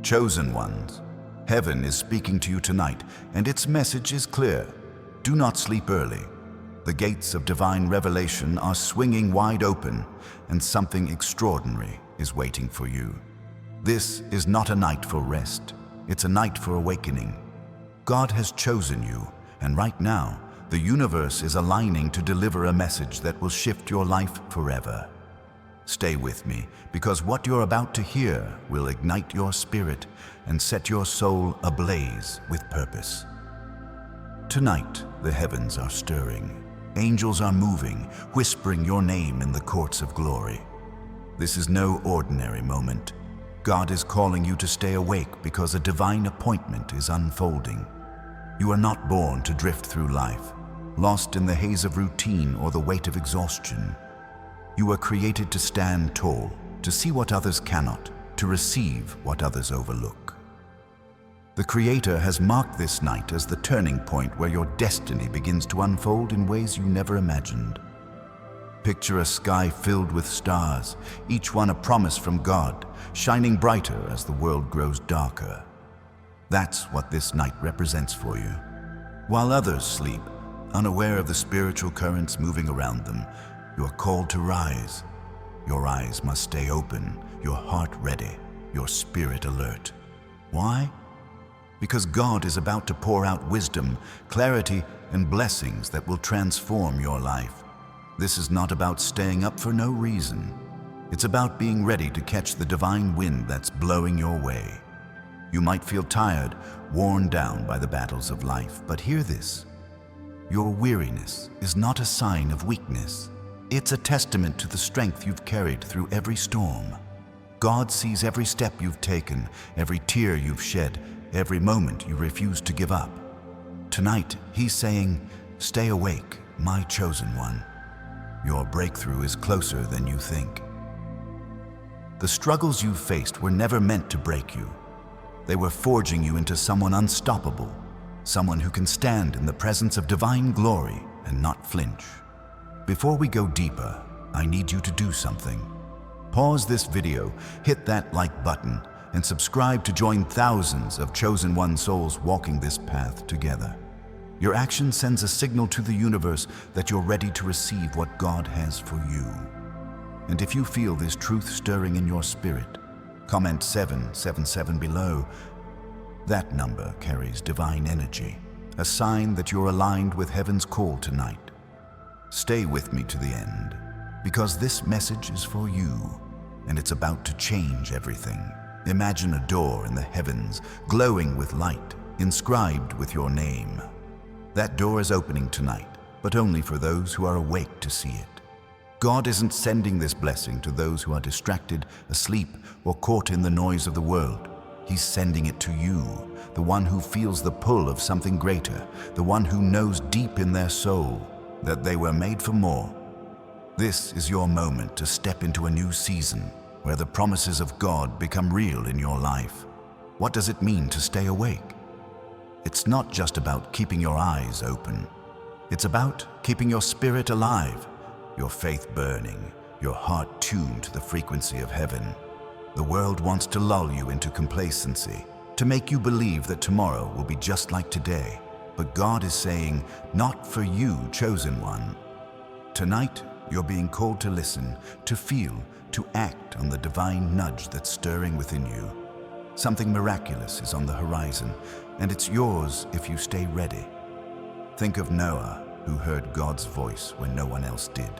Chosen ones, heaven is speaking to you tonight, and its message is clear. Do not sleep early. The gates of divine revelation are swinging wide open, and something extraordinary is waiting for you. This is not a night for rest. It's a night for awakening. God has chosen you, and right now, the universe is aligning to deliver a message that will shift your life forever. Stay with me, because what you're about to hear will ignite your spirit and set your soul ablaze with purpose. Tonight, the heavens are stirring. Angels are moving, whispering your name in the courts of glory. This is no ordinary moment. God is calling you to stay awake because a divine appointment is unfolding. You are not born to drift through life, lost in the haze of routine or the weight of exhaustion. You are created to stand tall, to see what others cannot, to receive what others overlook. The Creator has marked this night as the turning point where your destiny begins to unfold in ways you never imagined. Picture a sky filled with stars, each one a promise from God, shining brighter as the world grows darker. That's what this night represents for you. While others sleep, unaware of the spiritual currents moving around them, you are called to rise. Your eyes must stay open, your heart ready, your spirit alert. Why? Because God is about to pour out wisdom, clarity, and blessings that will transform your life. This is not about staying up for no reason. It's about being ready to catch the divine wind that's blowing your way. You might feel tired, worn down by the battles of life, but hear this. Your weariness is not a sign of weakness. It's a testament to the strength you've carried through every storm. God sees every step you've taken, every tear you've shed, every moment you refuse to give up. Tonight, He's saying, stay awake, my chosen one. Your breakthrough is closer than you think. The struggles you've faced were never meant to break you. They were forging you into someone unstoppable, someone who can stand in the presence of divine glory and not flinch. Before we go deeper, I need you to do something. Pause this video, hit that like button, and subscribe to join thousands of chosen one souls walking this path together. Your action sends a signal to the universe that you're ready to receive what God has for you. And if you feel this truth stirring in your spirit, comment 777 below. That number carries divine energy, a sign that you're aligned with heaven's call tonight. Stay with me to the end, because this message is for you, and it's about to change everything. Imagine a door in the heavens, glowing with light, inscribed with your name. That door is opening tonight, but only for those who are awake to see it. God isn't sending this blessing to those who are distracted, asleep, or caught in the noise of the world. He's sending it to you, the one who feels the pull of something greater, the one who knows deep in their soul that they were made for more. This is your moment to step into a new season where the promises of God become real in your life. What does it mean to stay awake? It's not just about keeping your eyes open. It's about keeping your spirit alive, your faith burning, your heart tuned to the frequency of heaven. The world wants to lull you into complacency, to make you believe that tomorrow will be just like today. But God is saying, not for you, chosen one. Tonight, you're being called to listen, to feel, to act on the divine nudge that's stirring within you. Something miraculous is on the horizon, and it's yours if you stay ready. Think of Noah, who heard God's voice when no one else did.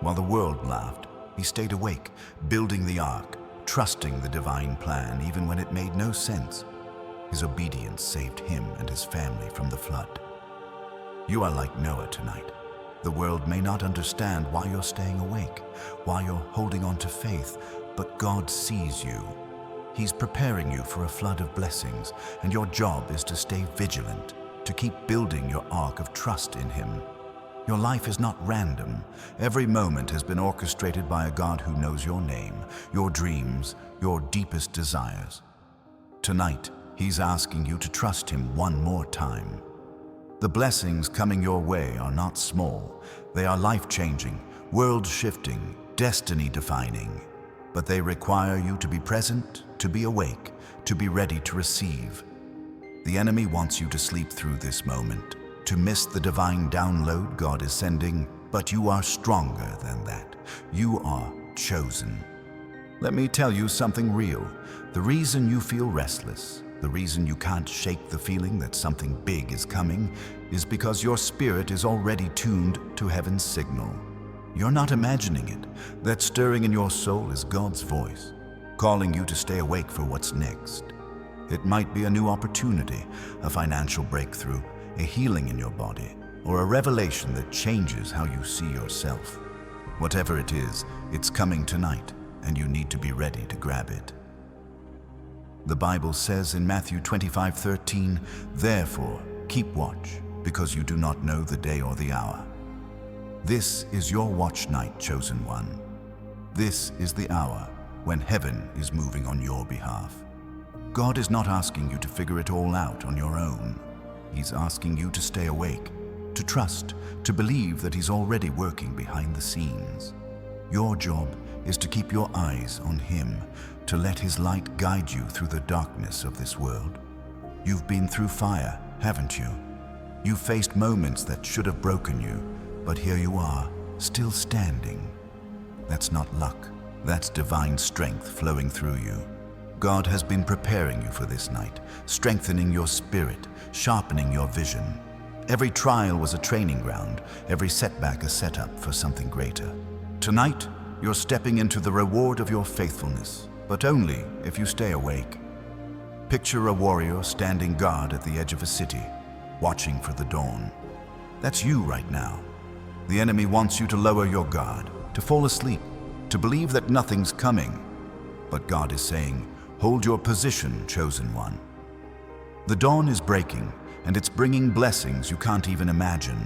While the world laughed, he stayed awake, building the ark, trusting the divine plan even when it made no sense. His obedience saved him and his family from the flood. You are like Noah tonight. The world may not understand why you're staying awake, why you're holding on to faith, but God sees you. He's preparing you for a flood of blessings, and your job is to stay vigilant, to keep building your ark of trust in Him. Your life is not random. Every moment has been orchestrated by a God who knows your name, your dreams, your deepest desires. Tonight, He's asking you to trust Him one more time. The blessings coming your way are not small. They are life-changing, world-shifting, destiny-defining. But they require you to be present, to be awake, to be ready to receive. The enemy wants you to sleep through this moment, to miss the divine download God is sending, but you are stronger than that. You are chosen. Let me tell you something real. The reason you feel restless, the reason you can't shake the feeling that something big is coming, is because your spirit is already tuned to heaven's signal. You're not imagining it. That stirring in your soul is God's voice, calling you to stay awake for what's next. It might be a new opportunity, a financial breakthrough, a healing in your body, or a revelation that changes how you see yourself. Whatever it is, it's coming tonight, and you need to be ready to grab it. The Bible says in Matthew 25:13, "Therefore, keep watch, because you do not know the day or the hour." This is your watch night, chosen one. This is the hour when heaven is moving on your behalf. God is not asking you to figure it all out on your own. He's asking you to stay awake, to trust, to believe that He's already working behind the scenes. Your job is to keep your eyes on Him, to let His light guide you through the darkness of this world. You've been through fire, haven't you? You've faced moments that should have broken you, but here you are, still standing. That's not luck. That's divine strength flowing through you. God has been preparing you for this night, strengthening your spirit, sharpening your vision. Every trial was a training ground, every setback a setup for something greater. Tonight, you're stepping into the reward of your faithfulness, but only if you stay awake. Picture a warrior standing guard at the edge of a city, watching for the dawn. That's you right now. The enemy wants you to lower your guard, to fall asleep, to believe that nothing's coming. But God is saying, hold your position, chosen one. The dawn is breaking, and it's bringing blessings you can't even imagine.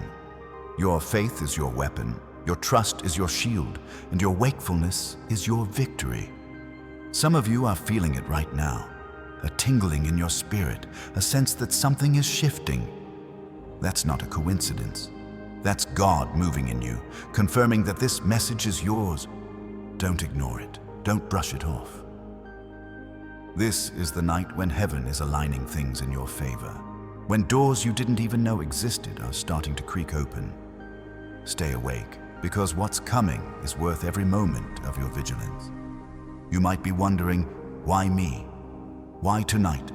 Your faith is your weapon, your trust is your shield, and your wakefulness is your victory. Some of you are feeling it right now, a tingling in your spirit, a sense that something is shifting. That's not a coincidence. That's God moving in you, confirming that this message is yours. Don't ignore it. Don't brush it off. This is the night when heaven is aligning things in your favor, when doors you didn't even know existed are starting to creak open. Stay awake, because what's coming is worth every moment of your vigilance. You might be wondering, why me? Why tonight?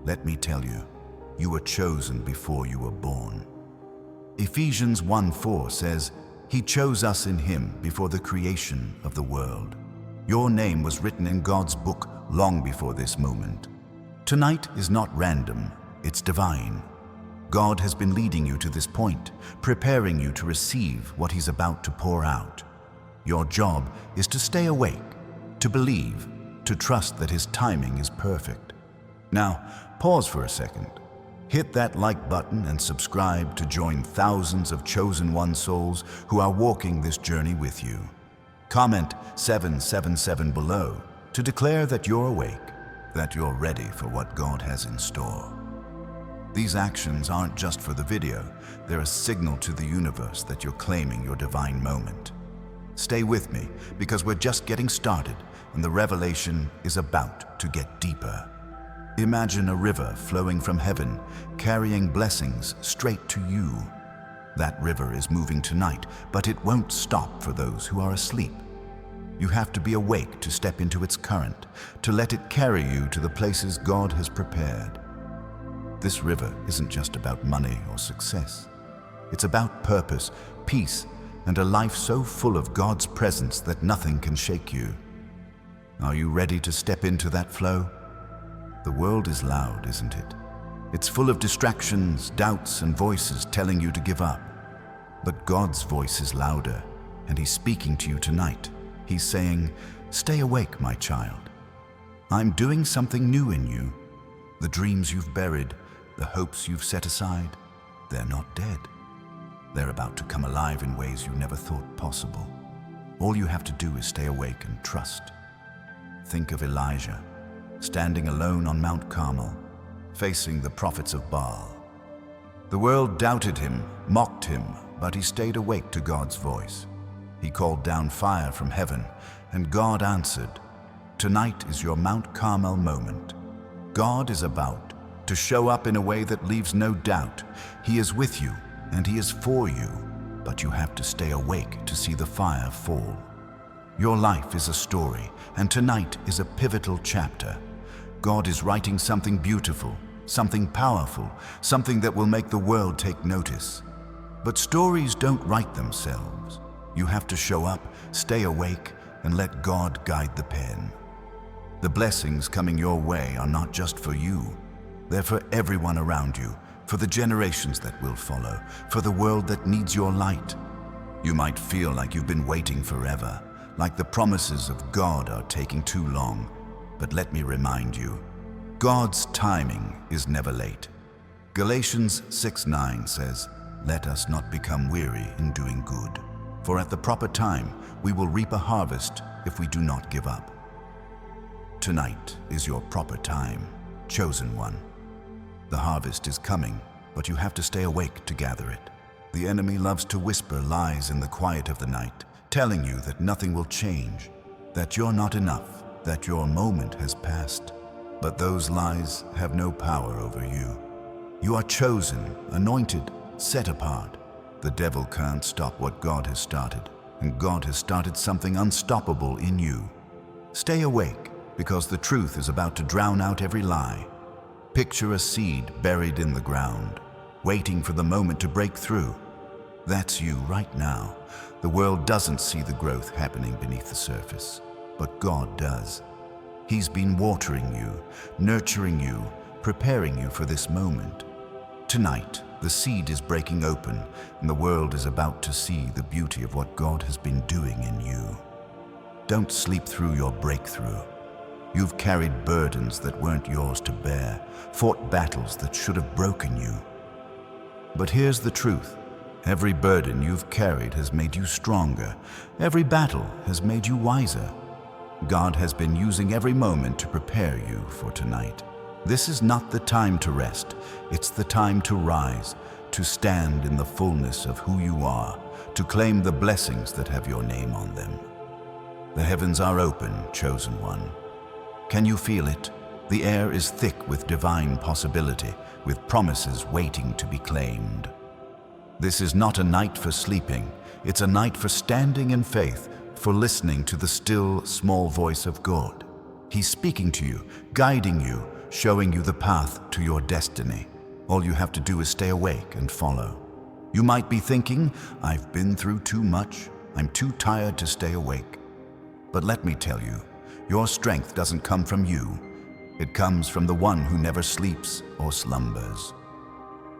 Let me tell you, you were chosen before you were born. Ephesians 1:4 says, He chose us in Him before the creation of the world. Your name was written in God's book long before this moment. Tonight is not random, it's divine. God has been leading you to this point, preparing you to receive what He's about to pour out. Your job is to stay awake, to believe, to trust that His timing is perfect. Now, pause for a second. Hit that like button and subscribe to join thousands of chosen one souls who are walking this journey with you. Comment 777 below to declare that you're awake, that you're ready for what God has in store. These actions aren't just for the video, they're a signal to the universe that you're claiming your divine moment. Stay with me, because we're just getting started and the revelation is about to get deeper. Imagine a river flowing from heaven, carrying blessings straight to you. That river is moving tonight, but it won't stop for those who are asleep. You have to be awake to step into its current, to let it carry you to the places God has prepared. This river isn't just about money or success. It's about purpose, peace, and a life so full of God's presence that nothing can shake you. Are you ready to step into that flow? The world is loud, isn't it? It's full of distractions, doubts, and voices telling you to give up. But God's voice is louder, and He's speaking to you tonight. He's saying, stay awake, my child. I'm doing something new in you. The dreams you've buried, the hopes you've set aside, they're not dead. They're about to come alive in ways you never thought possible. All you have to do is stay awake and trust. Think of Elijah, standing alone on Mount Carmel, facing the prophets of Baal. The world doubted him, mocked him, but he stayed awake to God's voice. He called down fire from heaven, and God answered. Tonight is your Mount Carmel moment. God is about to show up in a way that leaves no doubt. He is with you and He is for you, but you have to stay awake to see the fire fall. Your life is a story, and tonight is a pivotal chapter. God is writing something beautiful, something powerful, something that will make the world take notice. But stories don't write themselves. You have to show up, stay awake, and let God guide the pen. The blessings coming your way are not just for you. They're for everyone around you, for the generations that will follow, for the world that needs your light. You might feel like you've been waiting forever, like the promises of God are taking too long. But let me remind you, God's timing is never late. Galatians 6:9 says, "Let us not become weary in doing good, for at the proper time we will reap a harvest if we do not give up." Tonight is your proper time, chosen one. The harvest is coming, but you have to stay awake to gather it. The enemy loves to whisper lies in the quiet of the night, telling you that nothing will change, that you're not enough, that your moment has passed. But those lies have no power over you. You are chosen, anointed, set apart. The devil can't stop what God has started, and God has started something unstoppable in you. Stay awake, because the truth is about to drown out every lie. Picture a seed buried in the ground, waiting for the moment to break through. That's you right now. The world doesn't see the growth happening beneath the surface, but God does. He's been watering you, nurturing you, preparing you for this moment. Tonight, the seed is breaking open, and the world is about to see the beauty of what God has been doing in you. Don't sleep through your breakthrough. You've carried burdens that weren't yours to bear, fought battles that should have broken you. But here's the truth. Every burden you've carried has made you stronger. Every battle has made you wiser. God has been using every moment to prepare you for tonight. This is not the time to rest. It's the time to rise, to stand in the fullness of who you are, to claim the blessings that have your name on them. The heavens are open, chosen one. Can you feel it? The air is thick with divine possibility, with promises waiting to be claimed. This is not a night for sleeping. It's a night for standing in faith, for listening to the still, small voice of God. He's speaking to you, guiding you, showing you the path to your destiny. All you have to do is stay awake and follow. You might be thinking, "I've been through too much. I'm too tired to stay awake." But let me tell you, your strength doesn't come from you. It comes from the one who never sleeps or slumbers.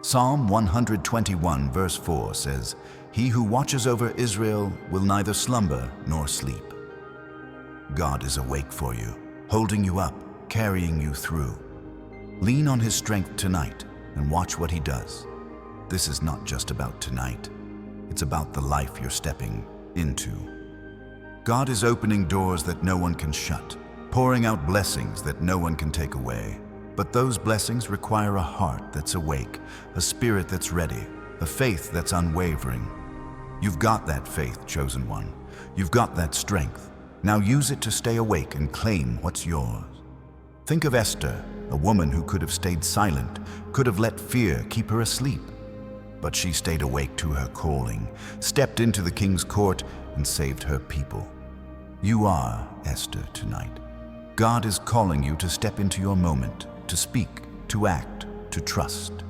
Psalm 121 verse 4 says, "He who watches over Israel will neither slumber nor sleep." God is awake for you, holding you up, carrying you through. Lean on His strength tonight and watch what He does. This is not just about tonight. It's about the life you're stepping into. God is opening doors that no one can shut, pouring out blessings that no one can take away. But those blessings require a heart that's awake, a spirit that's ready, a faith that's unwavering. You've got that faith, chosen one. You've got that strength. Now use it to stay awake and claim what's yours. Think of Esther, a woman who could have stayed silent, could have let fear keep her asleep. But she stayed awake to her calling, stepped into the king's court, and saved her people. You are Esther tonight. God is calling you to step into your moment, to speak, to act, to trust.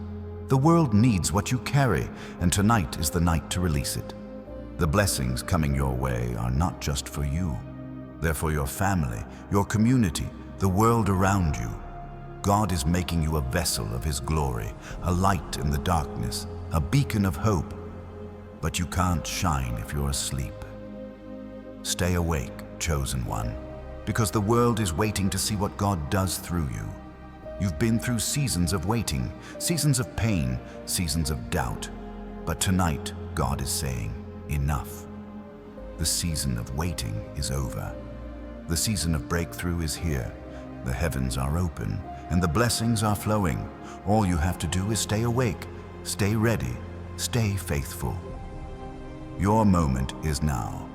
The world needs what you carry, and tonight is the night to release it. The blessings coming your way are not just for you. They're for your family, your community, the world around you. God is making you a vessel of His glory, a light in the darkness, a beacon of hope. But you can't shine if you're asleep. Stay awake, chosen one, because the world is waiting to see what God does through you. You've been through seasons of waiting, seasons of pain, seasons of doubt. But tonight, God is saying, enough. The season of waiting is over. The season of breakthrough is here. The heavens are open, and the blessings are flowing. All you have to do is stay awake, stay ready, stay faithful. Your moment is now.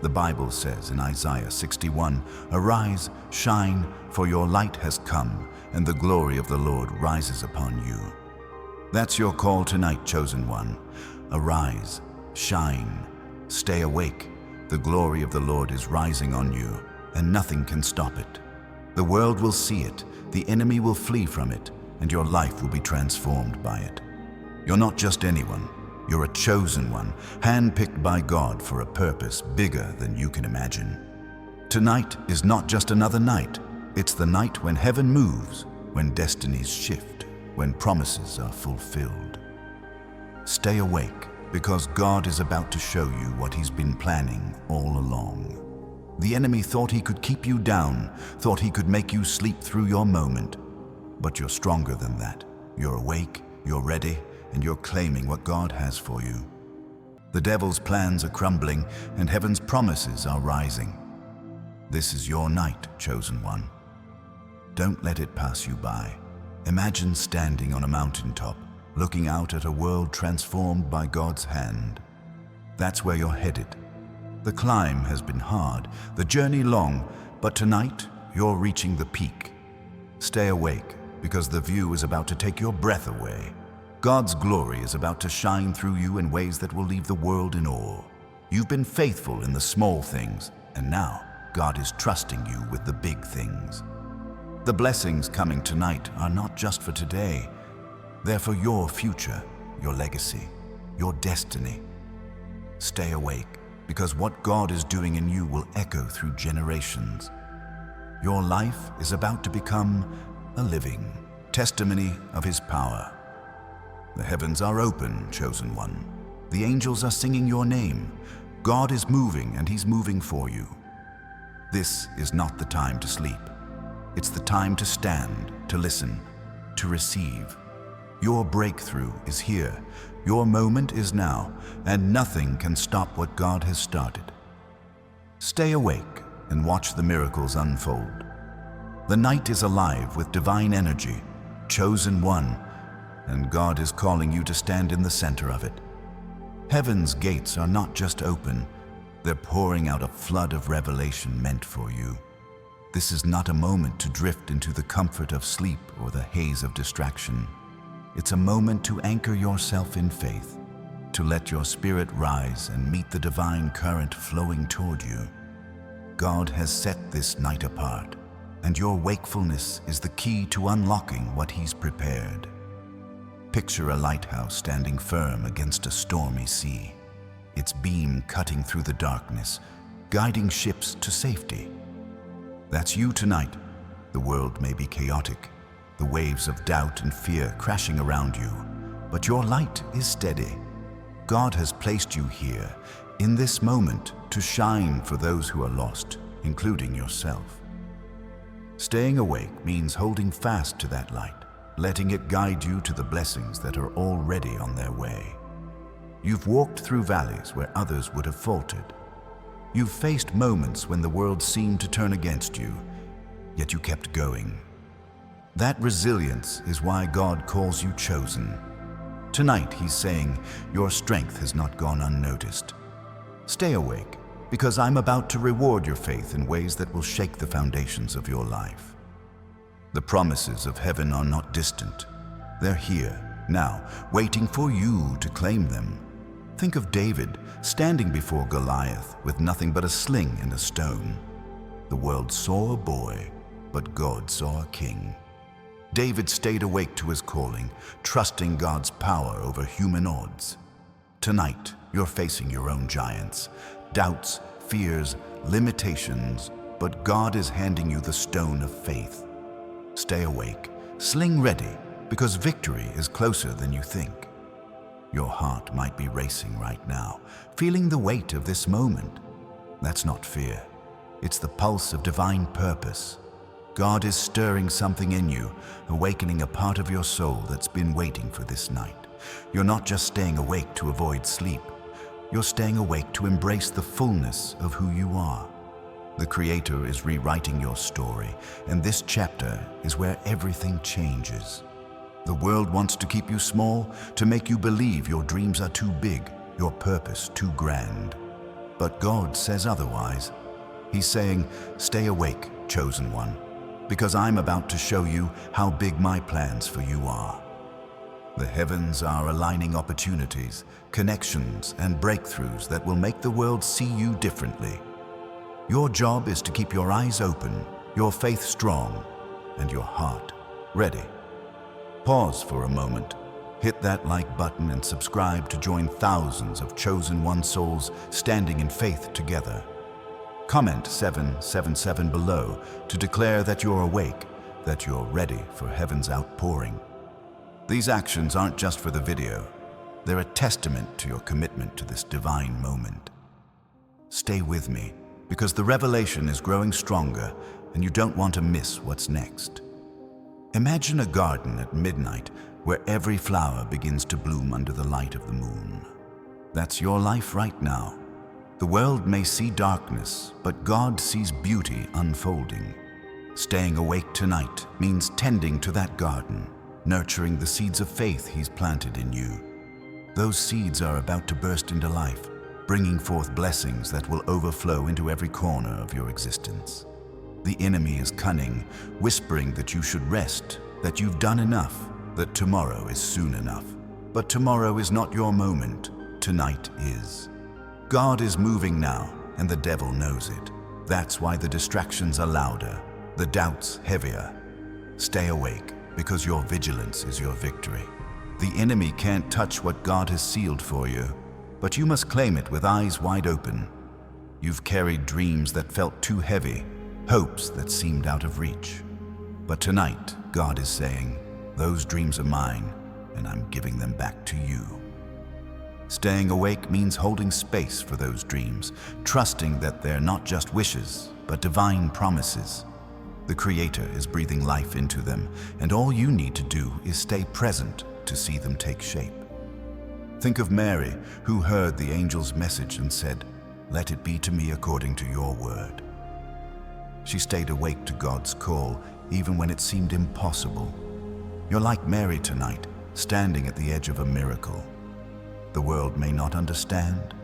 The Bible says in Isaiah 61, "Arise, shine, for your light has come, and the glory of the Lord rises upon you. That's your call tonight, chosen one. Arise, shine, stay awake. The glory of the Lord is rising on you, and nothing can stop it. The world will see it, the enemy will flee from it, and your life will be transformed by it. You're not just anyone. You're a chosen one, handpicked by God for a purpose bigger than you can imagine. Tonight is not just another night. It's the night when heaven moves, when destinies shift, when promises are fulfilled. Stay awake, because God is about to show you what He's been planning all along. The enemy thought he could keep you down, thought he could make you sleep through your moment. But you're stronger than that. You're awake, you're ready, and you're claiming what God has for you. The devil's plans are crumbling, and heaven's promises are rising. This is your night, chosen one. Don't let it pass you by. Imagine standing on a mountaintop, looking out at a world transformed by God's hand. That's where you're headed. The climb has been hard, the journey long, but tonight you're reaching the peak. Stay awake, because the view is about to take your breath away. God's glory is about to shine through you in ways that will leave the world in awe. You've been faithful in the small things, and now God is trusting you with the big things. The blessings coming tonight are not just for today. They're for your future, your legacy, your destiny. Stay awake, because what God is doing in you will echo through generations. Your life is about to become a living testimony of His power. The heavens are open, chosen one. The angels are singing your name. God is moving, and He's moving for you. This is not the time to sleep. It's the time to stand, to listen, to receive. Your breakthrough is here. Your moment is now, and nothing can stop what God has started. Stay awake and watch the miracles unfold. The night is alive with divine energy, chosen one, and God is calling you to stand in the center of it. Heaven's gates are not just open, they're pouring out a flood of revelation meant for you. This is not a moment to drift into the comfort of sleep or the haze of distraction. It's a moment to anchor yourself in faith, to let your spirit rise and meet the divine current flowing toward you. God has set this night apart, and your wakefulness is the key to unlocking what He's prepared. Picture a lighthouse standing firm against a stormy sea, its beam cutting through the darkness, guiding ships to safety. That's you tonight. The world may be chaotic, the waves of doubt and fear crashing around you, but your light is steady. God has placed you here, in this moment, to shine for those who are lost, including yourself. Staying awake means holding fast to that light, letting it guide you to the blessings that are already on their way. You've walked through valleys where others would have faltered. You've faced moments when the world seemed to turn against you, yet you kept going. That resilience is why God calls you chosen. Tonight, He's saying, your strength has not gone unnoticed. Stay awake, because I'm about to reward your faith in ways that will shake the foundations of your life. The promises of heaven are not distant. They're here, now, waiting for you to claim them. Think of David standing before Goliath with nothing but a sling and a stone. The world saw a boy, but God saw a king. David stayed awake to his calling, trusting God's power over human odds. Tonight, you're facing your own giants, doubts, fears, limitations, but God is handing you the stone of faith. Stay awake, sling ready, because victory is closer than you think. Your heart might be racing right now, feeling the weight of this moment. That's not fear. It's the pulse of divine purpose. God is stirring something in you, awakening a part of your soul that's been waiting for this night. You're not just staying awake to avoid sleep. You're staying awake to embrace the fullness of who you are. The Creator is rewriting your story, and this chapter is where everything changes. The world wants to keep you small, to make you believe your dreams are too big, your purpose too grand. But God says otherwise. He's saying, stay awake, chosen one. because I'm about to show you how big my plans for you are. The heavens are aligning opportunities, connections, and breakthroughs that will make the world see you differently. Your job is to keep your eyes open, your faith strong, and your heart ready. Pause for a moment. Hit that like button and subscribe to join thousands of chosen one souls standing in faith together. Comment 777 below to declare that you're awake, that you're ready for heaven's outpouring. These actions aren't just for the video. They're a testament to your commitment to this divine moment. Stay with me, because the revelation is growing stronger and you don't want to miss what's next. Imagine a garden at midnight where every flower begins to bloom under the light of the moon. That's your life right now. The world may see darkness, but God sees beauty unfolding. Staying awake tonight means tending to that garden, nurturing the seeds of faith He's planted in you. Those seeds are about to burst into life, bringing forth blessings that will overflow into every corner of your existence. The enemy is cunning, whispering that you should rest, that you've done enough, that tomorrow is soon enough. But tomorrow is not your moment. Tonight is. God is moving now, and the devil knows it. That's why the distractions are louder, the doubts heavier. Stay awake, because your vigilance is your victory. The enemy can't touch what God has sealed for you, but you must claim it with eyes wide open. You've carried dreams that felt too heavy, hopes that seemed out of reach. But tonight, God is saying, those dreams are mine, and I'm giving them back to you. Staying awake means holding space for those dreams, trusting that they're not just wishes, but divine promises. The Creator is breathing life into them, and all you need to do is stay present to see them take shape. Think of Mary, who heard the angel's message and said, "Let it be to me according to your word." She stayed awake to God's call, even when it seemed impossible. You're like Mary tonight, standing at the edge of a miracle. The world may not understand,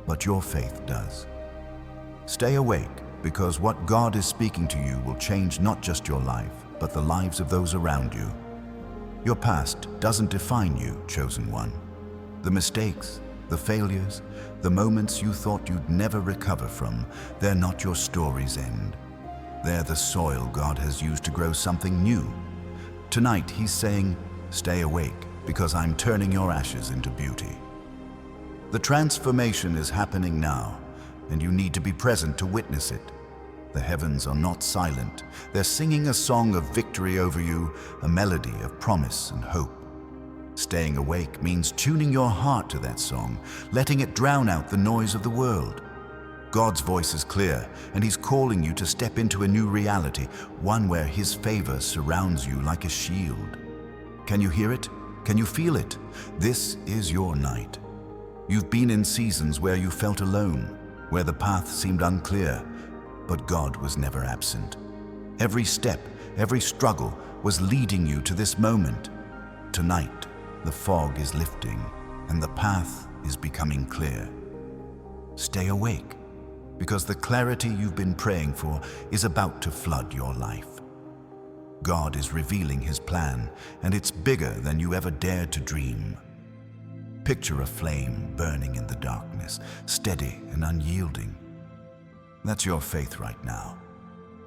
but your faith does. Stay awake, because what God is speaking to you will change not just your life, but the lives of those around you. Your past doesn't define you, chosen one. The mistakes, the failures, the moments you thought you'd never recover from, they're not your story's end. They're the soil God has used to grow something new. Tonight, He's saying, stay awake, because I'm turning your ashes into beauty. The transformation is happening now, and you need to be present to witness it. The heavens are not silent. They're singing a song of victory over you, a melody of promise and hope. Staying awake means tuning your heart to that song, letting it drown out the noise of the world. God's voice is clear, and He's calling you to step into a new reality, one where His favor surrounds you like a shield. Can you hear it? Can you feel it? This is your night. You've been in seasons where you felt alone, where the path seemed unclear, but God was never absent. Every step, every struggle was leading you to this moment. Tonight, the fog is lifting, and the path is becoming clear. Stay awake, because the clarity you've been praying for is about to flood your life. God is revealing His plan, and it's bigger than you ever dared to dream. Picture a flame burning in the darkness, steady and unyielding. That's your faith right now.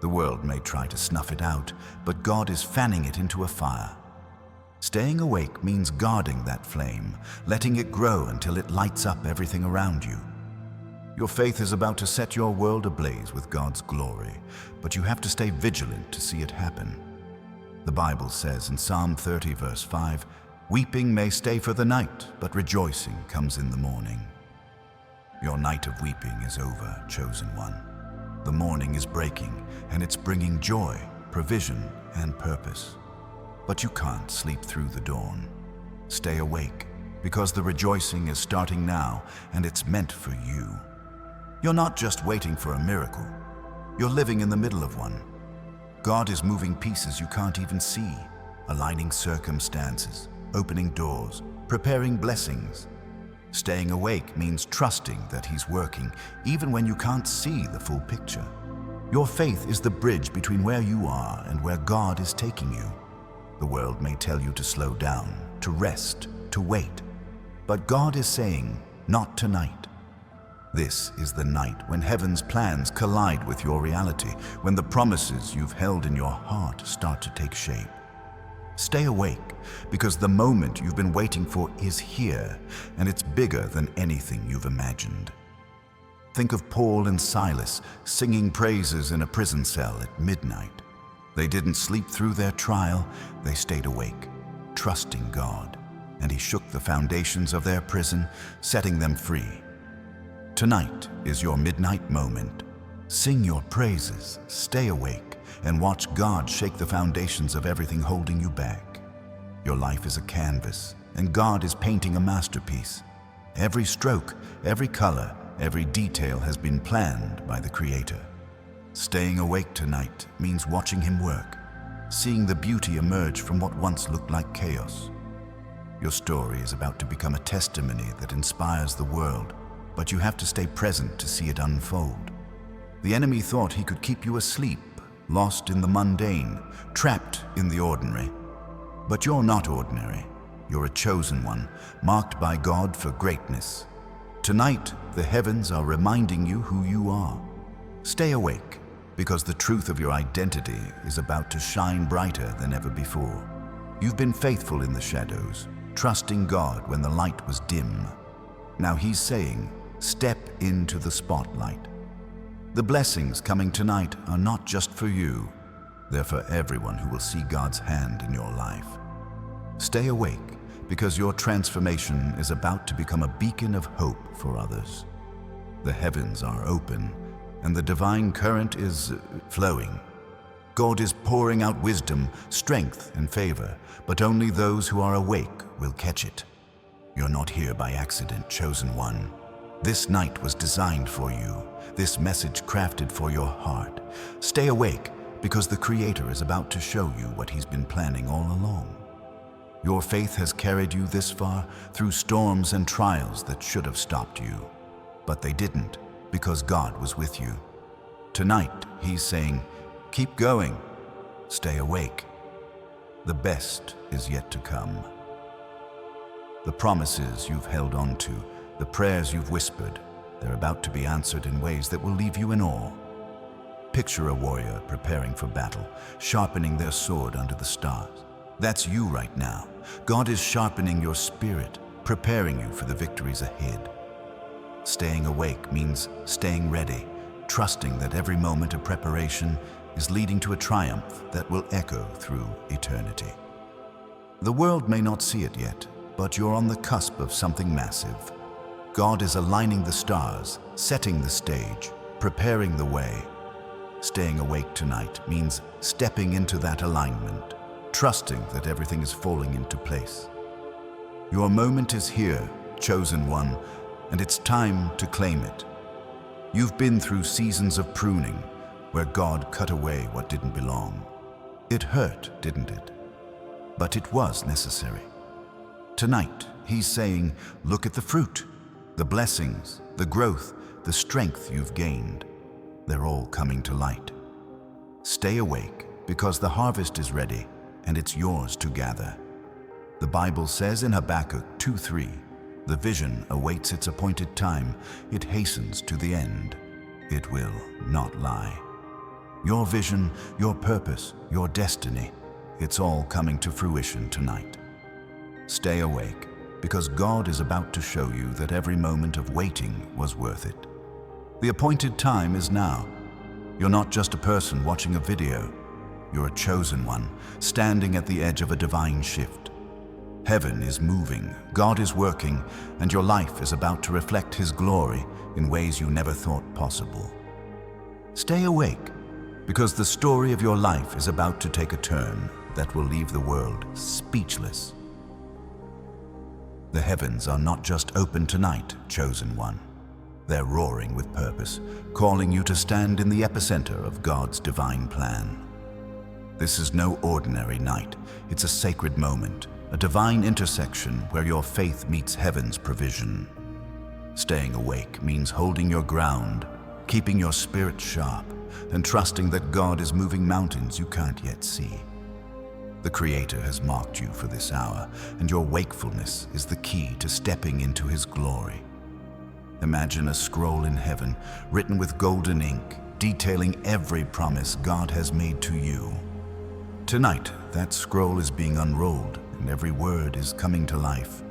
The world may try to snuff it out, but God is fanning it into a fire. Staying awake means guarding that flame, letting it grow until it lights up everything around you. Your faith is about to set your world ablaze with God's glory, but you have to stay vigilant to see it happen. The Bible says in Psalm 30, verse 5, "Weeping may stay for the night, but rejoicing comes in the morning." Your night of weeping is over, chosen one. The morning is breaking, and it's bringing joy, provision, and purpose. But you can't sleep through the dawn. Stay awake, because the rejoicing is starting now, and it's meant for you. You're not just waiting for a miracle. You're living in the middle of one. God is moving pieces you can't even see, aligning circumstances, opening doors, preparing blessings. Staying awake means trusting that He's working, even when you can't see the full picture. Your faith is the bridge between where you are and where God is taking you. The world may tell you to slow down, to rest, to wait. But God is saying, not tonight. This is the night when heaven's plans collide with your reality, when the promises you've held in your heart start to take shape. Stay awake, because the moment you've been waiting for is here, and it's bigger than anything you've imagined. Think of Paul and Silas singing praises in a prison cell at midnight. They didn't sleep through their trial, they stayed awake, trusting God, and He shook the foundations of their prison, setting them free. Tonight is your midnight moment. Sing your praises, stay awake, and watch God shake the foundations of everything holding you back. Your life is a canvas, and God is painting a masterpiece. Every stroke, every color, every detail has been planned by the Creator. Staying awake tonight means watching Him work, seeing the beauty emerge from what once looked like chaos. Your story is about to become a testimony that inspires the world, but you have to stay present to see it unfold. The enemy thought he could keep you asleep, lost in the mundane, trapped in the ordinary. But you're not ordinary. You're a chosen one, marked by God for greatness. Tonight, the heavens are reminding you who you are. Stay awake, because the truth of your identity is about to shine brighter than ever before. You've been faithful in the shadows, trusting God when the light was dim. Now He's saying, step into the spotlight. The blessings coming tonight are not just for you, they're for everyone who will see God's hand in your life. Stay awake, because your transformation is about to become a beacon of hope for others. The heavens are open, and the divine current is flowing. God is pouring out wisdom, strength, and favor, but only those who are awake will catch it. You're not here by accident, chosen one. This night was designed for you, this message crafted for your heart. Stay awake, because the Creator is about to show you what He's been planning all along. Your faith has carried you this far through storms and trials that should have stopped you. But they didn't, because God was with you. Tonight, He's saying, keep going, stay awake. The best is yet to come. The promises you've held on to, the prayers you've whispered, they're about to be answered in ways that will leave you in awe. Picture a warrior preparing for battle, sharpening their sword under the stars. That's you right now. God is sharpening your spirit, preparing you for the victories ahead. Staying awake means staying ready, trusting that every moment of preparation is leading to a triumph that will echo through eternity. The world may not see it yet, but you're on the cusp of something massive. God is aligning the stars, setting the stage, preparing the way. Staying awake tonight means stepping into that alignment, trusting that everything is falling into place. Your moment is here, chosen one, and it's time to claim it. You've been through seasons of pruning, where God cut away what didn't belong. It hurt, didn't it? But it was necessary. Tonight, He's saying, look at the fruit, the blessings, the growth, the strength you've gained. They're all coming to light. Stay awake, because the harvest is ready, and it's yours to gather. The Bible says in Habakkuk 2:3, the vision awaits its appointed time. It hastens to the end. It will not lie. Your vision, your purpose, your destiny, it's all coming to fruition tonight. Stay awake, because God is about to show you that every moment of waiting was worth it. The appointed time is now. You're not just a person watching a video. You're a chosen one, standing at the edge of a divine shift. Heaven is moving, God is working, and your life is about to reflect His glory in ways you never thought possible. Stay awake, because the story of your life is about to take a turn that will leave the world speechless. The heavens are not just open tonight, chosen one. They're roaring with purpose, calling you to stand in the epicenter of God's divine plan. This is no ordinary night. It's a sacred moment, a divine intersection where your faith meets heaven's provision. Staying awake means holding your ground, keeping your spirit sharp, and trusting that God is moving mountains you can't yet see. The Creator has marked you for this hour, and your wakefulness is the key to stepping into His glory. Imagine a scroll in heaven, written with golden ink, detailing every promise God has made to you. Tonight, that scroll is being unrolled, and every word is coming to life.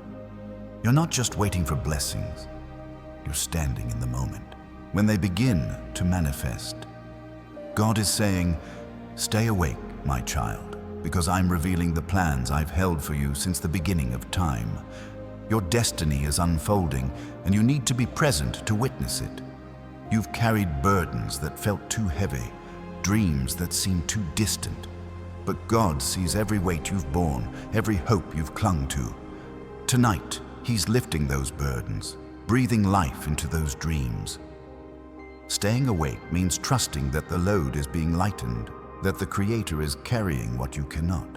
You're not just waiting for blessings, you're standing in the moment, when they begin to manifest. God is saying, "Stay awake, my child, because I'm revealing the plans I've held for you since the beginning of time. Your destiny is unfolding, and you need to be present to witness it. You've carried burdens that felt too heavy, dreams that seemed too distant. But God sees every weight you've borne, every hope you've clung to. Tonight, He's lifting those burdens, breathing life into those dreams." Staying awake means trusting that the load is being lightened, that the Creator is carrying what you cannot.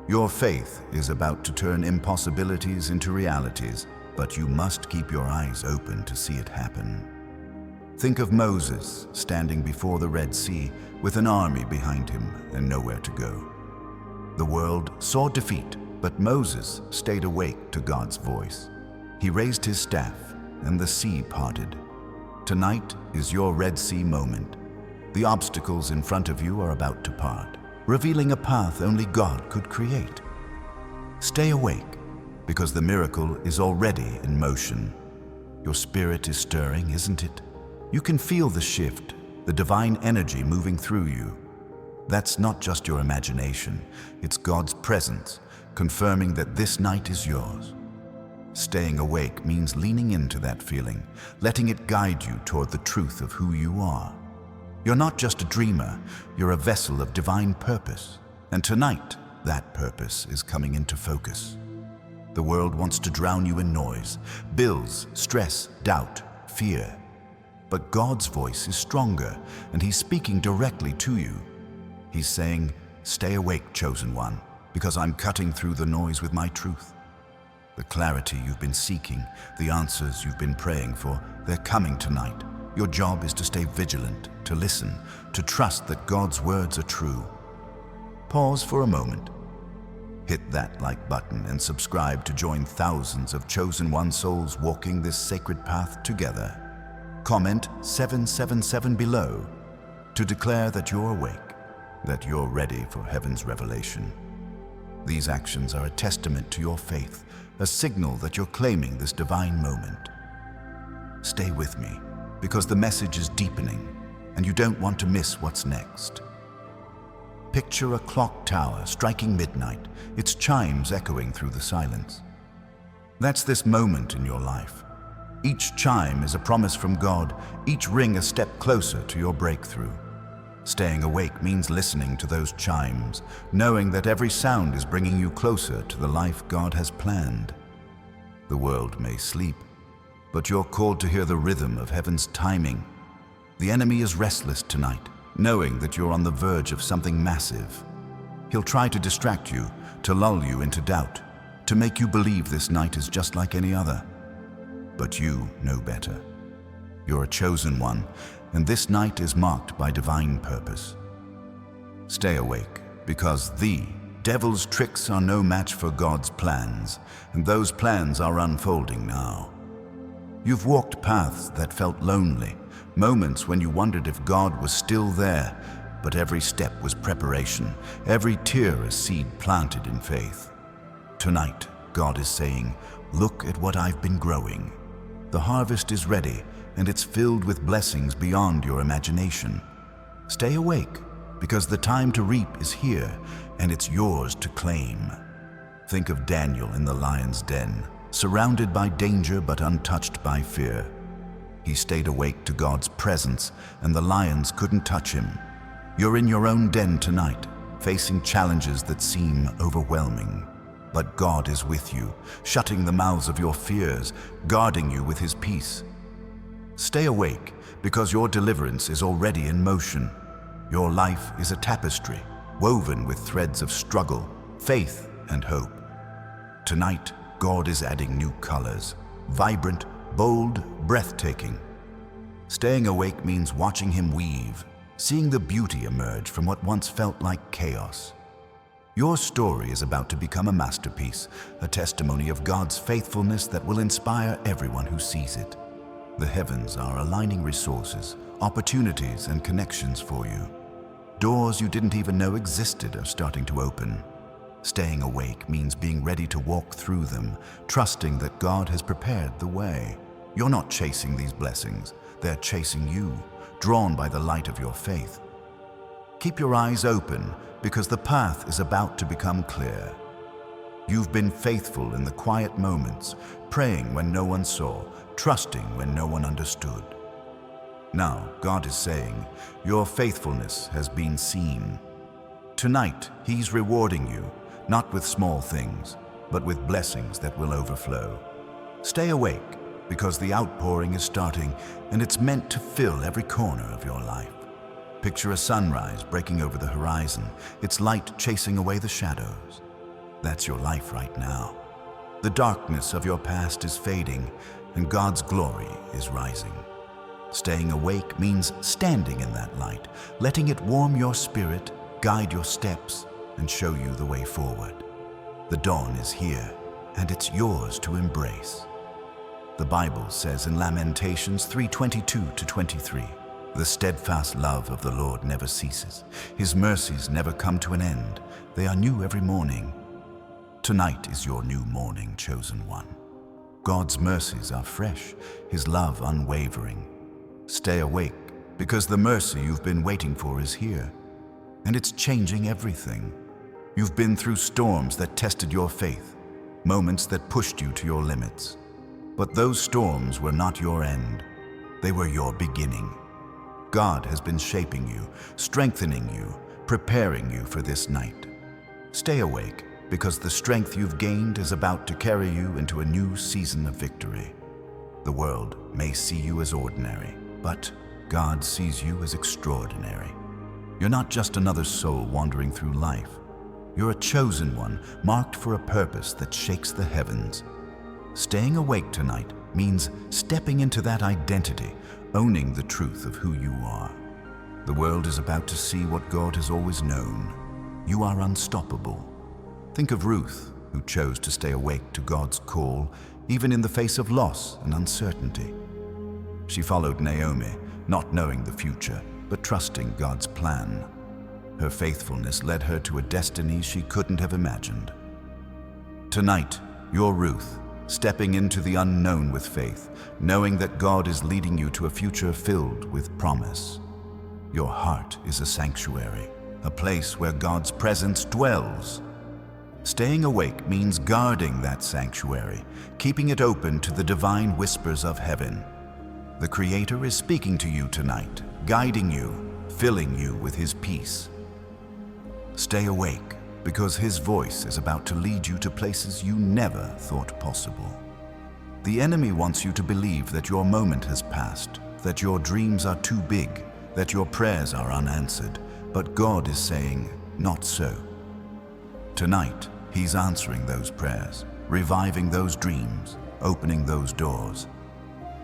Your faith is about to turn impossibilities into realities, but you must keep your eyes open to see it happen. Think of Moses standing before the Red Sea with an army behind him and nowhere to go. The world saw defeat, but Moses stayed awake to God's voice. He raised his staff, and the sea parted. Tonight is your Red Sea moment. The obstacles in front of you are about to part, revealing a path only God could create. Stay awake, because the miracle is already in motion. Your spirit is stirring, isn't it? You can feel the shift, the divine energy moving through you. That's not just your imagination, it's God's presence, confirming that this night is yours. Staying awake means leaning into that feeling, letting it guide you toward the truth of who you are. You're not just a dreamer, you're a vessel of divine purpose. And tonight, that purpose is coming into focus. The world wants to drown you in noise, bills, stress, doubt, fear. But God's voice is stronger, and He's speaking directly to you. He's saying, "Stay awake, chosen one, because I'm cutting through the noise with my truth." The clarity you've been seeking, the answers you've been praying for, they're coming tonight. Your job is to stay vigilant, to listen, to trust that God's words are true. Pause for a moment. Hit that like button and subscribe to join thousands of chosen one souls walking this sacred path together. Comment 777 below to declare that you're awake, that you're ready for heaven's revelation. These actions are a testament to your faith, a signal that you're claiming this divine moment. Stay with me, because the message is deepening, and you don't want to miss what's next. Picture a clock tower striking midnight, its chimes echoing through the silence. That's this moment in your life. Each chime is a promise from God, each ring a step closer to your breakthrough. Staying awake means listening to those chimes, knowing that every sound is bringing you closer to the life God has planned. The world may sleep, but you're called to hear the rhythm of heaven's timing. The enemy is restless tonight, knowing that you're on the verge of something massive. He'll try to distract you, to lull you into doubt, to make you believe this night is just like any other. But you know better. You're a chosen one, and this night is marked by divine purpose. Stay awake, because the devil's tricks are no match for God's plans, and those plans are unfolding now. You've walked paths that felt lonely, moments when you wondered if God was still there, but every step was preparation, every tear a seed planted in faith. Tonight, God is saying, "Look at what I've been growing. The harvest is ready, and it's filled with blessings beyond your imagination. Stay awake, because the time to reap is here, and it's yours to claim." Think of Daniel in the lion's den, surrounded by danger but untouched by fear. He stayed awake to God's presence, and the lions couldn't touch him. You're in your own den tonight, facing challenges that seem overwhelming. But God is with you, shutting the mouths of your fears, guarding you with His peace. Stay awake, because your deliverance is already in motion. Your life is a tapestry, woven with threads of struggle, faith, and hope. Tonight, God is adding new colors, vibrant, bold, breathtaking. Staying awake means watching Him weave, seeing the beauty emerge from what once felt like chaos. Your story is about to become a masterpiece, a testimony of God's faithfulness that will inspire everyone who sees it. The heavens are aligning resources, opportunities, and connections for you. Doors you didn't even know existed are starting to open. Staying awake means being ready to walk through them, trusting that God has prepared the way. You're not chasing these blessings, they're chasing you, drawn by the light of your faith. Keep your eyes open, because the path is about to become clear. You've been faithful in the quiet moments, praying when no one saw, trusting when no one understood. Now, God is saying, your faithfulness has been seen. Tonight, He's rewarding you, not with small things, but with blessings that will overflow. Stay awake, because the outpouring is starting, and it's meant to fill every corner of your life. Picture a sunrise breaking over the horizon, its light chasing away the shadows. That's your life right now. The darkness of your past is fading, and God's glory is rising. Staying awake means standing in that light, letting it warm your spirit, guide your steps, and show you the way forward. The dawn is here, and it's yours to embrace. The Bible says in Lamentations 3:22-23, "The steadfast love of the Lord never ceases. His mercies never come to an end. They are new every morning." Tonight is your new morning, chosen one. God's mercies are fresh, His love unwavering. Stay awake, because the mercy you've been waiting for is here, and it's changing everything. You've been through storms that tested your faith, moments that pushed you to your limits. But those storms were not your end. They were your beginning. God has been shaping you, strengthening you, preparing you for this night. Stay awake, because the strength you've gained is about to carry you into a new season of victory. The world may see you as ordinary, but God sees you as extraordinary. You're not just another soul wandering through life. You're a chosen one, marked for a purpose that shakes the heavens. Staying awake tonight means stepping into that identity, owning the truth of who you are. The world is about to see what God has always known. You are unstoppable. Think of Ruth, who chose to stay awake to God's call, even in the face of loss and uncertainty. She followed Naomi, not knowing the future, but trusting God's plan. Her faithfulness led her to a destiny she couldn't have imagined. Tonight, you're Ruth, stepping into the unknown with faith, knowing that God is leading you to a future filled with promise. Your heart is a sanctuary, a place where God's presence dwells. Staying awake means guarding that sanctuary, keeping it open to the divine whispers of heaven. The Creator is speaking to you tonight, guiding you, filling you with His peace. Stay awake, because His voice is about to lead you to places you never thought possible. The enemy wants you to believe that your moment has passed, that your dreams are too big, that your prayers are unanswered, but God is saying, not so. Tonight, He's answering those prayers, reviving those dreams, opening those doors.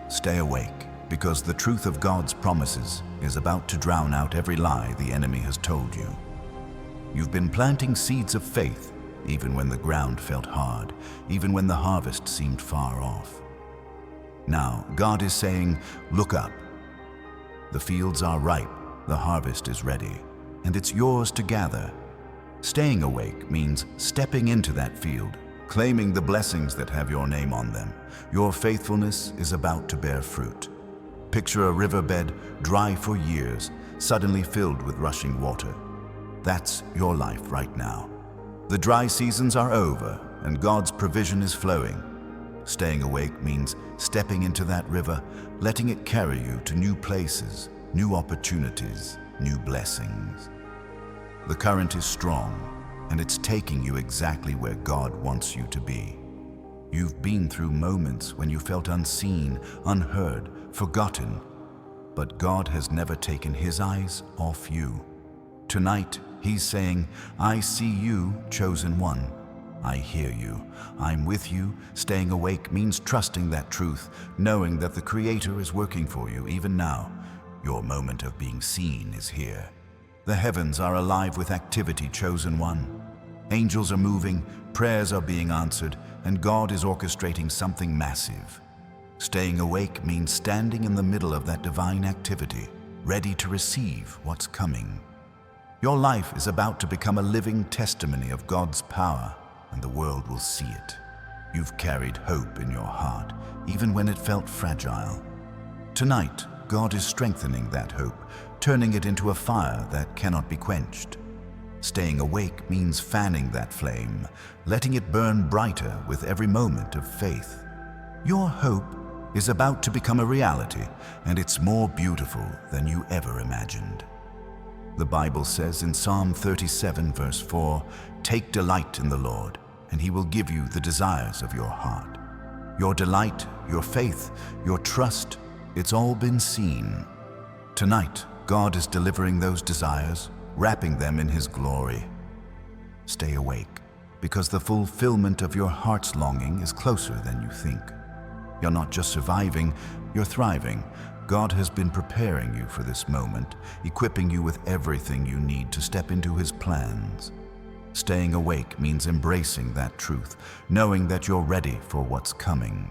Stay awake, because the truth of God's promises is about to drown out every lie the enemy has told you. You've been planting seeds of faith, even when the ground felt hard, even when the harvest seemed far off. Now, God is saying, look up. The fields are ripe, the harvest is ready, and it's yours to gather. Staying awake means stepping into that field, claiming the blessings that have your name on them. Your faithfulness is about to bear fruit. Picture a riverbed, dry for years, suddenly filled with rushing water. That's your life right now. The dry seasons are over, and God's provision is flowing. Staying awake means stepping into that river, letting it carry you to new places, new opportunities, new blessings. The current is strong, and it's taking you exactly where God wants you to be. You've been through moments when you felt unseen, unheard, forgotten, but God has never taken His eyes off you. Tonight, He's saying, I see you, chosen one. I hear you. I'm with you. Staying awake means trusting that truth, knowing that the Creator is working for you even now. Your moment of being seen is here. The heavens are alive with activity, chosen one. Angels are moving, prayers are being answered, and God is orchestrating something massive. Staying awake means standing in the middle of that divine activity, ready to receive what's coming. Your life is about to become a living testimony of God's power, and the world will see it. You've carried hope in your heart, even when it felt fragile. Tonight, God is strengthening that hope, turning it into a fire that cannot be quenched. Staying awake means fanning that flame, letting it burn brighter with every moment of faith. Your hope is about to become a reality, and it's more beautiful than you ever imagined. The Bible says in Psalm 37, verse 4, "Take delight in the Lord, and He will give you the desires of your heart." Your delight, your faith, your trust, it's all been seen. Tonight, God is delivering those desires, wrapping them in His glory. Stay awake, because the fulfillment of your heart's longing is closer than you think. You're not just surviving, you're thriving. God has been preparing you for this moment, equipping you with everything you need to step into His plans. Staying awake means embracing that truth, knowing that you're ready for what's coming.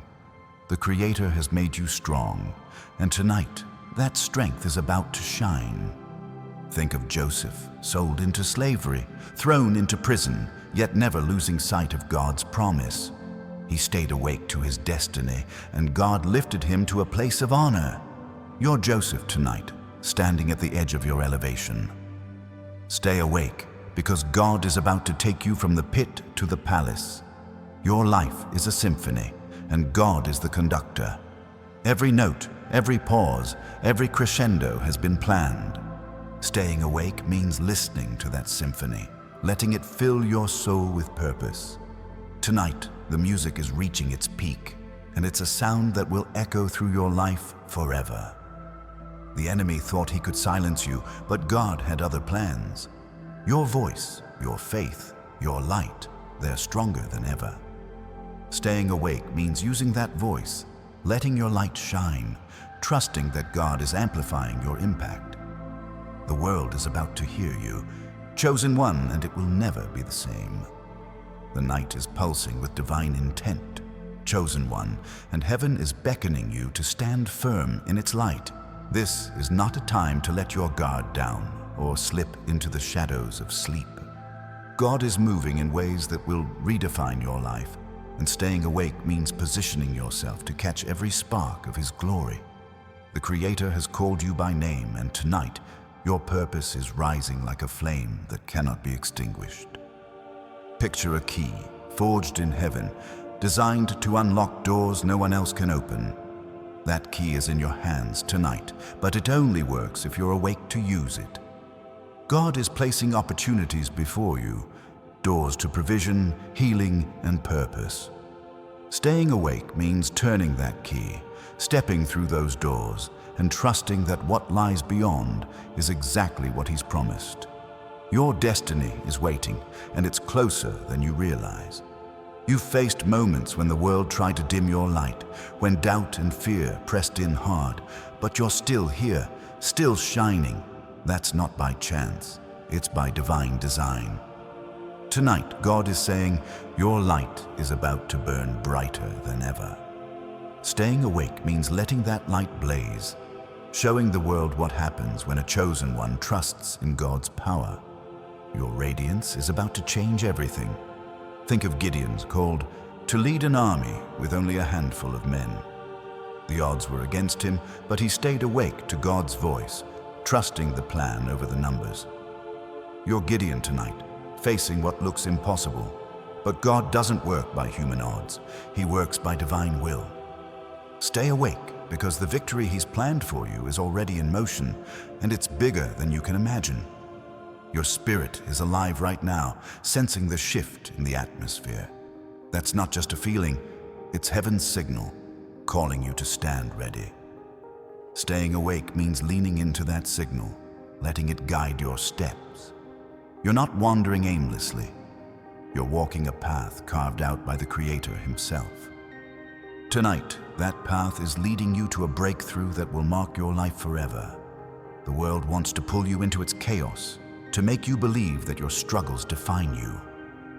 The Creator has made you strong, and tonight, that strength is about to shine. Think of Joseph, sold into slavery, thrown into prison, yet never losing sight of God's promise. He stayed awake to his destiny, and God lifted him to a place of honor. You're Joseph tonight, standing at the edge of your elevation. Stay awake, because God is about to take you from the pit to the palace. Your life is a symphony, and God is the conductor. Every note, every pause, every crescendo has been planned. Staying awake means listening to that symphony, letting it fill your soul with purpose. Tonight, the music is reaching its peak, and it's a sound that will echo through your life forever. The enemy thought he could silence you, but God had other plans. Your voice, your faith, your light, they're stronger than ever. Staying awake means using that voice, letting your light shine, trusting that God is amplifying your impact. The world is about to hear you, chosen one, and it will never be the same. The night is pulsing with divine intent, chosen one, and heaven is beckoning you to stand firm in its light. This is not a time to let your guard down or slip into the shadows of sleep. God is moving in ways that will redefine your life, and staying awake means positioning yourself to catch every spark of His glory. The Creator has called you by name, and tonight, your purpose is rising like a flame that cannot be extinguished. Picture a key, forged in heaven, designed to unlock doors no one else can open. That key is in your hands tonight, but it only works if you're awake to use it. God is placing opportunities before you, doors to provision, healing, and purpose. Staying awake means turning that key, stepping through those doors, and trusting that what lies beyond is exactly what He's promised. Your destiny is waiting, and it's closer than you realize. You've faced moments when the world tried to dim your light, when doubt and fear pressed in hard, but you're still here, still shining. That's not by chance, it's by divine design. Tonight, God is saying, your light is about to burn brighter than ever. Staying awake means letting that light blaze, showing the world what happens when a chosen one trusts in God's power. Your radiance is about to change everything. Think of Gideon's called to lead an army with only a handful of men. The odds were against him, but he stayed awake to God's voice, trusting the plan over the numbers. You're Gideon tonight, facing what looks impossible. But God doesn't work by human odds. He works by divine will. Stay awake, because the victory He's planned for you is already in motion, and it's bigger than you can imagine. Your spirit is alive right now, sensing the shift in the atmosphere. That's not just a feeling, it's heaven's signal, calling you to stand ready. Staying awake means leaning into that signal, letting it guide your steps. You're not wandering aimlessly. You're walking a path carved out by the Creator Himself. Tonight, that path is leading you to a breakthrough that will mark your life forever. The world wants to pull you into its chaos, to make you believe that your struggles define you.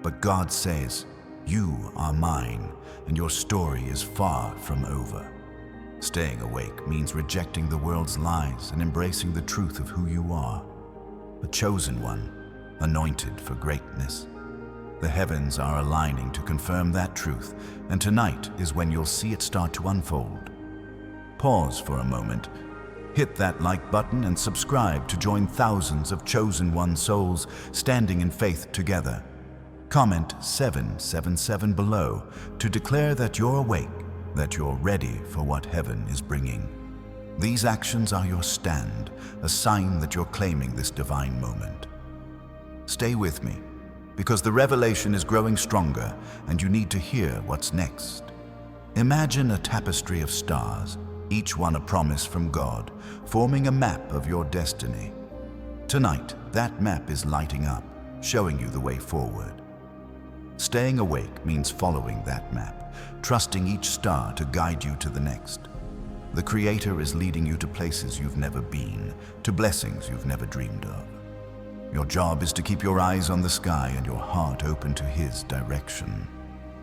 But God says, "You are mine, and your story is far from over." Staying awake means rejecting the world's lies and embracing the truth of who you are. A chosen one, anointed for greatness. The heavens are aligning to confirm that truth, and tonight is when you'll see it start to unfold. Pause for a moment. Hit that like button and subscribe to join thousands of chosen one souls standing in faith together. Comment 777 below to declare that you're awake, that you're ready for what heaven is bringing. These actions are your stand, a sign that you're claiming this divine moment. Stay with me, because the revelation is growing stronger and you need to hear what's next. Imagine a tapestry of stars, each one a promise from God, forming a map of your destiny. Tonight, that map is lighting up, showing you the way forward. Staying awake means following that map, trusting each star to guide you to the next. The Creator is leading you to places you've never been, to blessings you've never dreamed of. Your job is to keep your eyes on the sky and your heart open to His direction.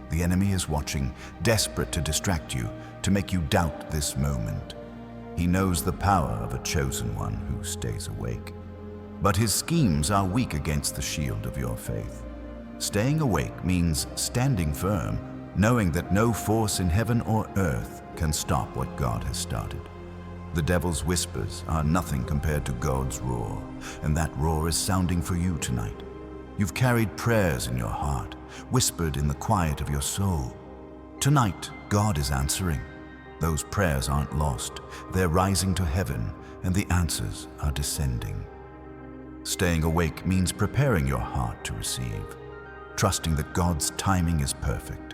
The enemy is watching, desperate to distract you, to make you doubt this moment. He knows the power of a chosen one who stays awake. But his schemes are weak against the shield of your faith. Staying awake means standing firm, knowing that no force in heaven or earth can stop what God has started. The devil's whispers are nothing compared to God's roar, and that roar is sounding for you tonight. You've carried prayers in your heart, whispered in the quiet of your soul. Tonight, God is answering. Those prayers aren't lost. They're rising to heaven, and the answers are descending. Staying awake means preparing your heart to receive, trusting that God's timing is perfect.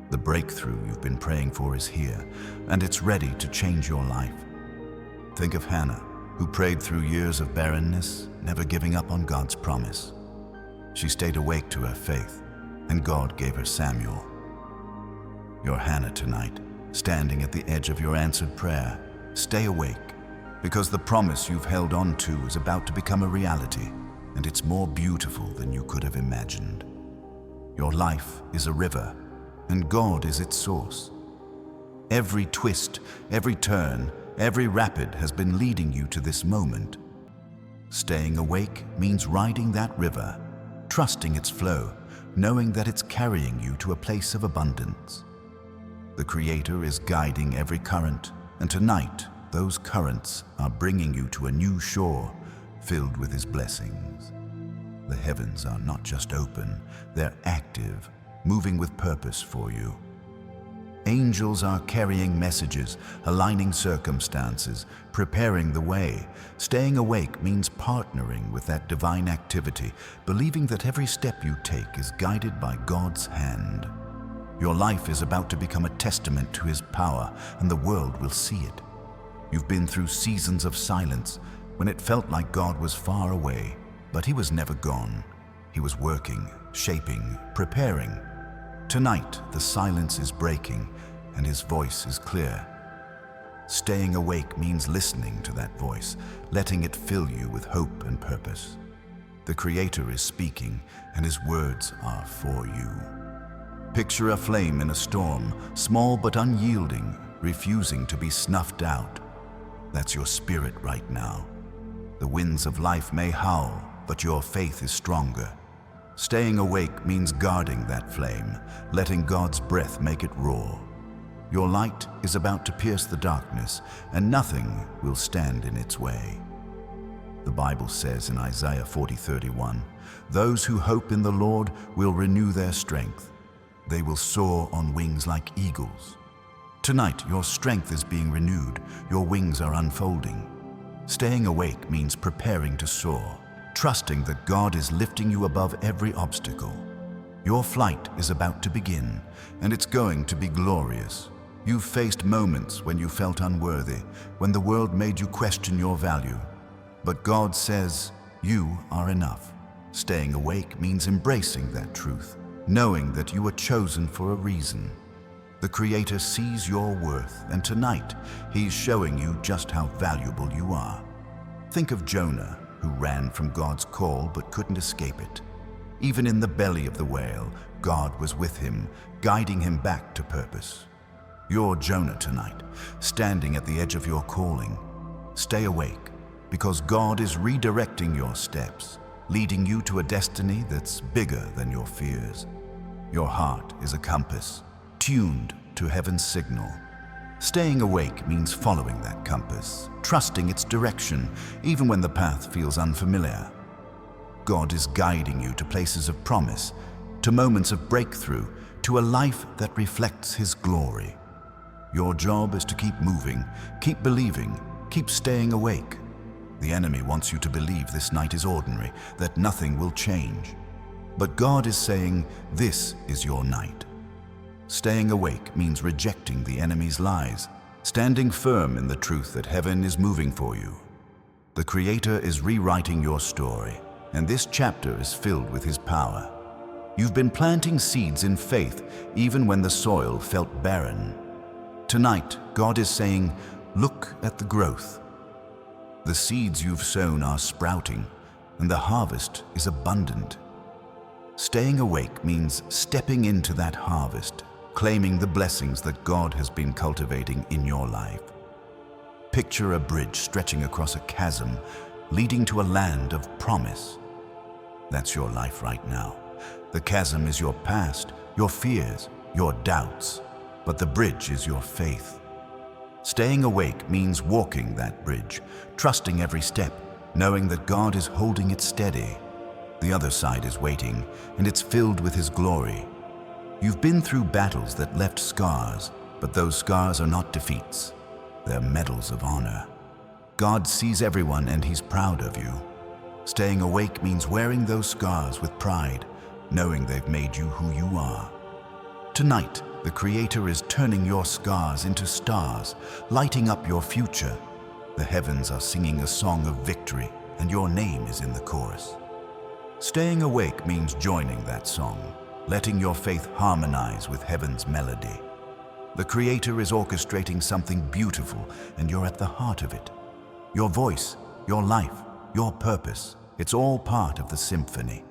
The breakthrough you've been praying for is here, and it's ready to change your life. Think of Hannah, who prayed through years of barrenness, never giving up on God's promise. She stayed awake to her faith, and God gave her Samuel. You're Hannah tonight, standing at the edge of your answered prayer. Stay awake, because the promise you've held on to is about to become a reality, and it's more beautiful than you could have imagined. Your life is a river, and God is its source. Every twist, every turn, every rapid has been leading you to this moment. Staying awake means riding that river, trusting its flow, knowing that it's carrying you to a place of abundance. The Creator is guiding every current, and tonight, those currents are bringing you to a new shore filled with His blessings. The heavens are not just open, they're active, moving with purpose for you. Angels are carrying messages, aligning circumstances, preparing the way. Staying awake means partnering with that divine activity, believing that every step you take is guided by God's hand. Your life is about to become a testament to His power, and the world will see it. You've been through seasons of silence, when it felt like God was far away, but He was never gone. He was working, shaping, preparing. Tonight, the silence is breaking, and His voice is clear. Staying awake means listening to that voice, letting it fill you with hope and purpose. The Creator is speaking, and His words are for you. Picture a flame in a storm, small but unyielding, refusing to be snuffed out. That's your spirit right now. The winds of life may howl, but your faith is stronger. Staying awake means guarding that flame, letting God's breath make it roar. Your light is about to pierce the darkness, and nothing will stand in its way. The Bible says in Isaiah 40:31, "Those who hope in the Lord will renew their strength. They will soar on wings like eagles." Tonight, your strength is being renewed, your wings are unfolding. Staying awake means preparing to soar, trusting that God is lifting you above every obstacle. Your flight is about to begin, and it's going to be glorious. You've faced moments when you felt unworthy, when the world made you question your value. But God says, you are enough. Staying awake means embracing that truth, knowing that you were chosen for a reason. The Creator sees your worth, and tonight, He's showing you just how valuable you are. Think of Jonah, who ran from God's call but couldn't escape it. Even in the belly of the whale, God was with him, guiding him back to purpose. You're Jonah tonight, standing at the edge of your calling. Stay awake, because God is redirecting your steps, leading you to a destiny that's bigger than your fears. Your heart is a compass, tuned to heaven's signal. Staying awake means following that compass, trusting its direction, even when the path feels unfamiliar. God is guiding you to places of promise, to moments of breakthrough, to a life that reflects His glory. Your job is to keep moving, keep believing, keep staying awake. The enemy wants you to believe this night is ordinary, that nothing will change. But God is saying, this is your night. Staying awake means rejecting the enemy's lies, standing firm in the truth that heaven is moving for you. The Creator is rewriting your story, and this chapter is filled with His power. You've been planting seeds in faith even when the soil felt barren. Tonight, God is saying, look at the growth. The seeds you've sown are sprouting, and the harvest is abundant. Staying awake means stepping into that harvest, claiming the blessings that God has been cultivating in your life. Picture a bridge stretching across a chasm, leading to a land of promise. That's your life right now. The chasm is your past, your fears, your doubts, but the bridge is your faith. Staying awake means walking that bridge, trusting every step, knowing that God is holding it steady. The other side is waiting, and it's filled with His glory. You've been through battles that left scars, but those scars are not defeats. They're medals of honor. God sees everyone, and He's proud of you. Staying awake means wearing those scars with pride, knowing they've made you who you are. Tonight, the Creator is turning your scars into stars, lighting up your future. The heavens are singing a song of victory, and your name is in the chorus. Staying awake means joining that song, letting your faith harmonize with heaven's melody. The Creator is orchestrating something beautiful, and you're at the heart of it. Your voice, your life, your purpose, it's all part of the symphony.